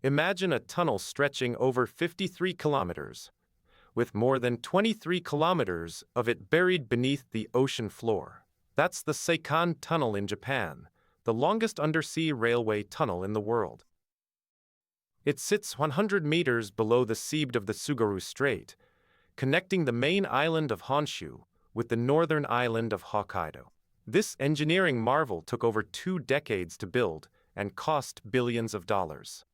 Imagine a tunnel stretching over 53 kilometers, with more than 23 kilometers of it buried beneath the ocean floor. That's the Seikan Tunnel in Japan, the longest undersea railway tunnel in the world. It sits 100 meters below the seabed of the Tsugaru Strait, connecting the main island of Honshu with the northern island of Hokkaido. This engineering marvel took over 2 decades to build and cost billions of dollars.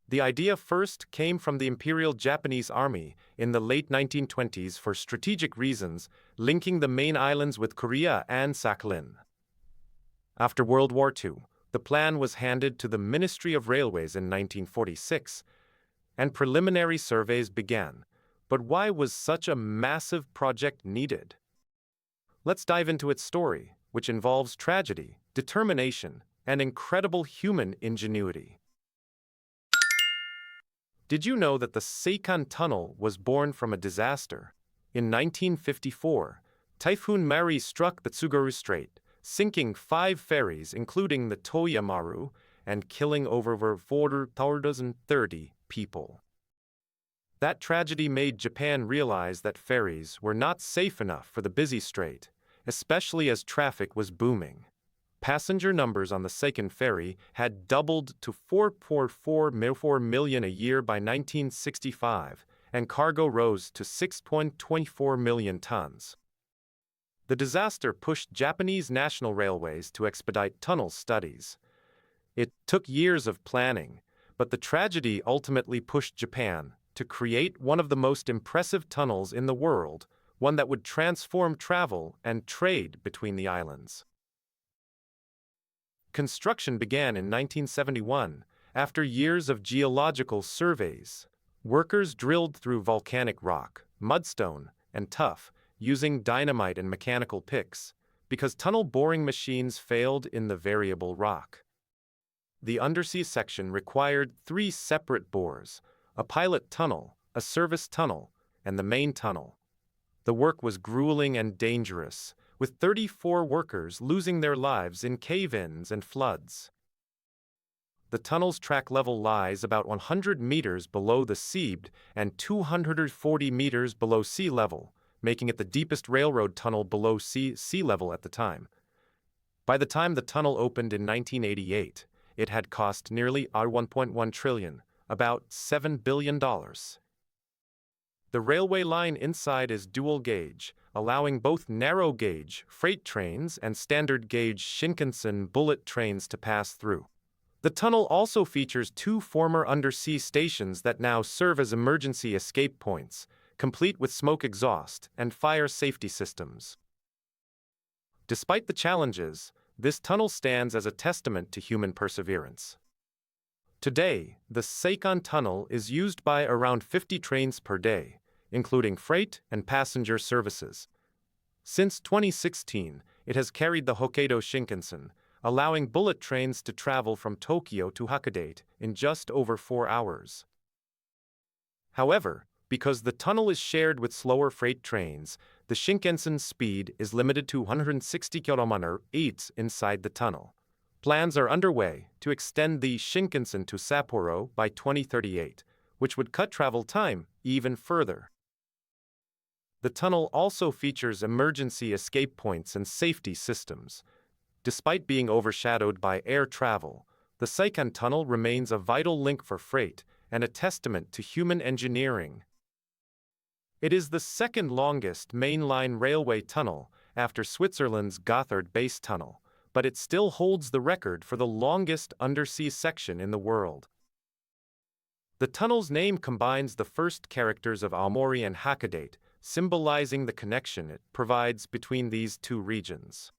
The idea first came from the Imperial Japanese Army in the late 1920s for strategic reasons, linking the main islands with Korea and Sakhalin. After World War II, the plan was handed to the Ministry of Railways in 1946, and preliminary surveys began. But why was such a massive project needed? Let's dive into its story, which involves tragedy, determination, and incredible human ingenuity. Did you know that the Seikan Tunnel was born from a disaster? In 1954, Typhoon Mari struck the Tsugaru Strait, sinking 5 ferries including the Toyamaru and killing over 430 people. That tragedy made Japan realize that ferries were not safe enough for the busy strait, especially as traffic was booming. Passenger numbers on the Seikan ferry had doubled to 4.4 million a year by 1965, and cargo rose to 6.24 million tons. The disaster pushed Japanese national railways to expedite tunnel studies. It took years of planning, but the tragedy ultimately pushed Japan to create one of the most impressive tunnels in the world, one that would transform travel and trade between the islands. Construction began in 1971, after years of geological surveys. Workers drilled through volcanic rock, mudstone, and tuff, using dynamite and mechanical picks, because tunnel boring machines failed in the variable rock. The undersea section required 3 separate bores: a pilot tunnel, a service tunnel, and the main tunnel. The work was grueling and dangerous, with 34 workers losing their lives in cave-ins and floods. The tunnel's track level lies about 100 meters below the seabed and 240 meters below sea level, making it the deepest railroad tunnel below sea level at the time. By the time the tunnel opened in 1988, it had cost nearly $1.1 trillion, about $7 billion. The railway line inside is dual gauge, allowing both narrow gauge freight trains and standard gauge Shinkansen bullet trains to pass through. The tunnel also features 2 former undersea stations that now serve as emergency escape points, complete with smoke exhaust and fire safety systems. Despite the challenges, this tunnel stands as a testament to human perseverance. Today, the Seikan Tunnel is used by around 50 trains per day, including freight and passenger services. Since 2016, it has carried the Hokkaido Shinkansen, allowing bullet trains to travel from Tokyo to Hokkaido in just over 4 hours. However, because the tunnel is shared with slower freight trains, the Shinkansen speed is limited to 160 km/h inside the tunnel. Plans are underway to extend the Shinkansen to Sapporo by 2038, which would cut travel time even further. The tunnel also features emergency escape points and safety systems. Despite being overshadowed by air travel, the Seikan Tunnel remains a vital link for freight and a testament to human engineering. It is the second longest mainline railway tunnel after Switzerland's Gotthard Base Tunnel, but it still holds the record for the longest undersea section in the world. The tunnel's name combines the first characters of Aomori and Hokkaido, symbolizing the connection it provides between these 2 regions.